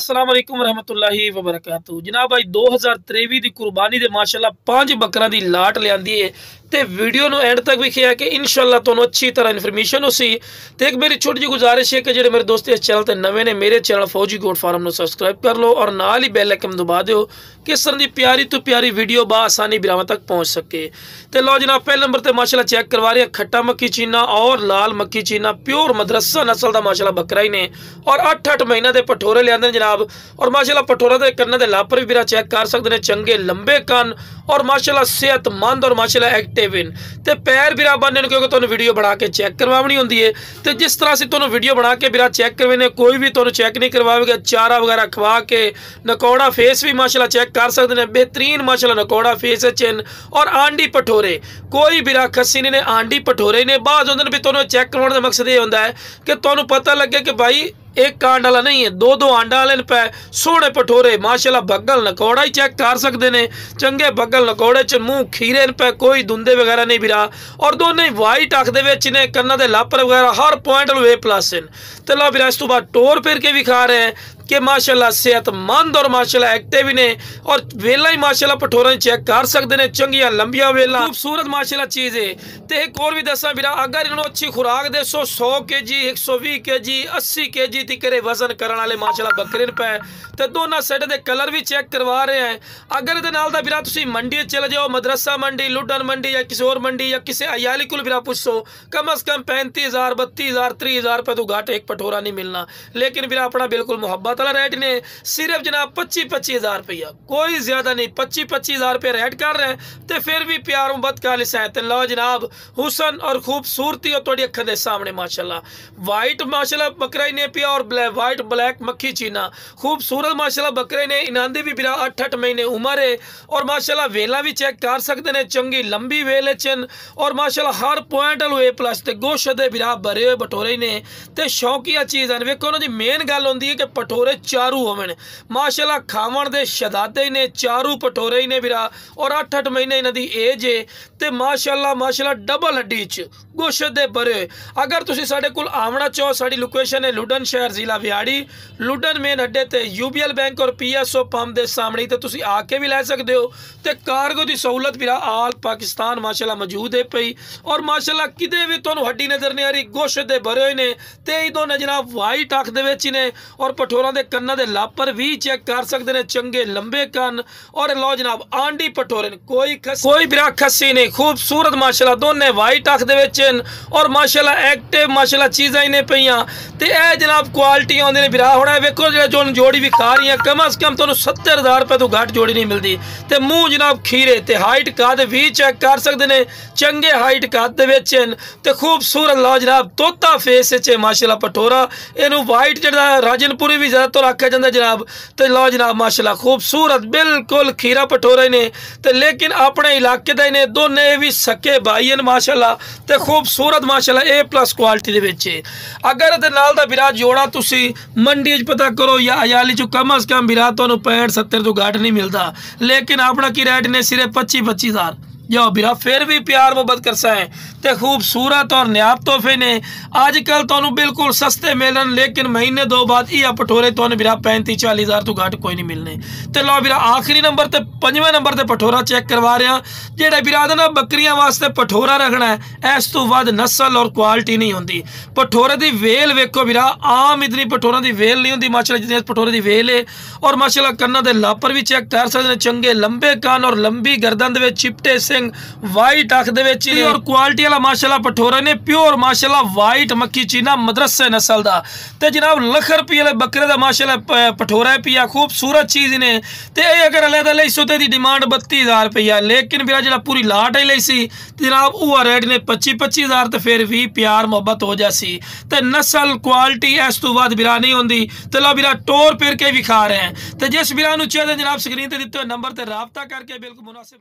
अस्सलाम वालेकुम रहमतुल्लाहि व बरकातहू। जनाब भाई 2023 की कुर्बानी दे माशाल्लाह 5 बकरा की लाट लियांदी है ते वीडियो नु एंड तक विखिया कि इंशाल्लाह तुहानू अच्छी तरह इन्फॉर्मेशन उसी ते एक मेरी छोटी जी गुजारिश है कि जेडे मेरे दोस्त इस चैनल ते नवे ने मेरे चैनल फौजी गोट फार्म नु सब्सक्राइब कर लो और नाल ही बेल आइकन दबा दो कि इस तरह की प्यारी तो प्यारी वीडियो आसानी बिरावां तक पहुँच सके। तो लो जनाब पहले नंबर पर माशाल्लाह चेक करवा रहे हैं खट्टा मक्खी चीना और लाल मक्खी चीना प्योर मदरसा नस्ल का माशाल्लाह बकरा ही ने और 8-8 महीने के पठोरे लिया जनाब और माशाल्लाह पठोरा के कन्ना के लापर भी बिरा चेक कर सकते हैं चंगे लंबे कन और माशाल्लाह सेहतमंद और माशाल्लाह एक्टिव इन ते पैर बिरा बनने क्योंकि तुहानू वीडियो बना के चेक करवानी होंदी है। तो जिस तरह से तुहानू वीडियो बना के बिरा चेक करवाने कोई भी तुहानू चेक नहीं करवाएगा। चारा वगैरह खवा के नकौड़ा फेस भी माशाल्लाह चेक कर सकते हैं बेहतरीन माशाल्लाह नकौड़ा फेस चिन और आंडी पठोरे कोई बिरा खस्सी ने आंडी पठोरे ने बाद होंदे भी तुहानू चेक करवाने का मकसद ये होंदा है कि तुहानू पता लगे कि भाई एक आंड वाला नहीं है दो आंडा वाले पे सोहने पठोरे माशाल्लाह बगल नकौड़ा ही चेक कर सकते हैं चंगे बगल नकौड़े च मुँह खीरे पे कोई धुंधे वगैरह नहीं बिरा और दोनों ही वाइट अख ने कन्ना के लापर वगैरह हर पॉइंट A+ तो लो बिरा इस तो बाद टोर फिर के भी खा रहे हैं कि माशाल्लाह सेहतमंद और माशाल्लाह एक्टिव ने और वेला ही माशाल्लाह पठोरा चेक कर सकते हैं चंगिया लंबिया वेला खूबसूरत माशाल्लाह चीज़ है। तो एक और भी दसा बिरा अगर इन्होंने अच्छी खुराक दे 100 kg 120 kg 80 kg तक वजन करने वाले माशाल्लाह बकरे पे तो दोनों साइड के कलर भी चेक करवा रहे हैं। अगर ये बिरा तुम मंडी चले जाओ मदरसा मंडी लुडन मंडी या किसी और मंडी या किसी अयाली को बिरा पूछो कम अज कम 35,000 32,000 30,000 रुपये तो घाट एक पठोरा नहीं मिलना। लेकिन बिरा अपना बिल्कुल मुहब्बत रेट ने सिर्फ जनाब 25,000 रुपया कोई ज्यादा नहीं 25,000 रुपये रेट कर रहे हैं तो फिर भी प्यार मुहब्बत का लिसा है। लो जनाब हुसन और खूबसूरती और थोड़ी अखा के सामने माशाल्लाह वाइट माशाल्लाह बकरा ही ने पिया और वाइट ब्लैक मक्खी चीना खूबसूरत माशाल्लाह बकरे ने इनांदे भी बिरा 8-8 महीने उम्र है और माशाल्लाह वेला भी चेक कर सकते हैं चंगी लंबी वेल चिन और माशाल्लाह हर पॉइंट A+ ते गोश्त दे बिरा भरे हुए भटोरे ने ते शौकिया चीज़ है। वेखो उन्होंने मेन गल होंदी है कि पठोरे चारू होवन माशाल्लाह खावन दे शदादे ने चारू पठोरे ने बिरा और 8-8 महीने इन्हां दी एज है ते माशाल्लाह डबल हड्डी च गोश्त दे भरे। अगर तुसीं साडे कोल आवना चाहो साडी लोकेशन है लुडन शहर जिला विहाड़ी लुडन मेन अड्डे ते UBL बैंक और PSO पंप दे सामने तो तुसीं आके भी लै सकदे हो ते कार्गो दी सहूलत बिरा आल पाकिस्तान माशाल्लाह मौजूद है पई और माशाल्लाह किते भी तुहानू हड्डी नजर नहीं आ रही गोश्त दे भरे होए ने ते ई दोनों जनाब वाइट अख दे विच ने और पठोरा दे कन्ना दे लापर भी चेक कर सकते हैं चंगे लंबे कन और लो जनाब आंडी पठोरे कोई बिरा खस्सी नहीं खूबसूरत माशाल्लाह दोनों वाइट अख दे विच और माशाल्लाह एक्टिव माशाल्लाह चीज़ां ने पईयां ते ए जनाब क्वालिटी आउंदे ने बिरा होना वेखो जो जोड़ी भी खा रही है कम अज कम तुहानू 70,000 रुपये तो घट जोड़ी नहीं मिलती ते मुँह जनाब खीरे ते हाइट कद भी चेक कर सकते हैं चंगे हाइट कद दे विच ते खूबसूरत लो जनाब तोता फेस च माशाल्लाह पठोरा इनू वाइट जिहड़ा राजनपुरी भी ज़्यादातर आख्या जाता जनाब तो लो जनाब माशाल्लाह खूबसूरत बिल्कुल खीरा पठोरे ने तो लेकिन अपने इलाके दे ने दोने भी सके भाई हैं माशाल्लाह तो खूबसूरत माशाल्लाह A+ क्वालिटी दे विच। अगर ये नाल दा बिरा जोड़ा तुसी मंडी च पता करो या अयाली चो कम अज कम बिरा तुहानू 65-70 तो घट नहीं मिलता लेकिन अपना की रेट ने सिर्फ 25,000 जो बिरा फिर भी प्यार मोहब्बत कर सा है तो खूबसूरत और नायाब तोहफे ने अजकल तुहानू बिल्कुल सस्ते मिलन लेकिन महीने 2 बाद यह पठोरे तुहानू बिरा 35-40,000 तो घट कोई नहीं मिलने। तो लो बिरा आखिरी नंबर ते 5वें नंबर ते पठोरा चेक करवा रहे हैं जेड़ा बिरा ना बकरियां वास्ते पठोरा रखना है इस तो वध नस्ल और क्वालिटी नहीं होंदी। पठोरे की वेल वेखो बिरा आम इतनी पठोरा की वेल नहीं होंदी माशाल्लाह जितनी पठोरे की वेल है और माशाल्लाह कन्ना दे लापर भी चेक कर सकते हैं चंगे लंबे कान और लंबी गर्दन दे चिपटे सिंह वाइट अख दे विच और क्वालिटी वाला माशाल्लाह पठोरा ने प्योर माशाल्लाह वाइट मक्खी चीना मदरसे नस्ल दा ते जनाब लख रुपये वाले बकरे दा माशाल्लाह पठोरा पिया खूबसूरत चीज़ ने ते अगर अलहदा लई सो दी डिमांड 32,000 रुपया लेकिन बिरा जिहड़ा पूरी लाट ही लई सी जनाब वो रेट ने 25,000 तो फिर भी प्यार मोहब्बत हो जासी ते नस्ल क्वालिटी इस तो बाद बिरा नहीं होंदी। तो लो बिरा टोर फिर के भी खा रहे हैं तो जिस बिरा नू चाहिए जनाब स्क्रीन ते दित्ते नंबर ते राबता करके बिल्कुल मुनासिब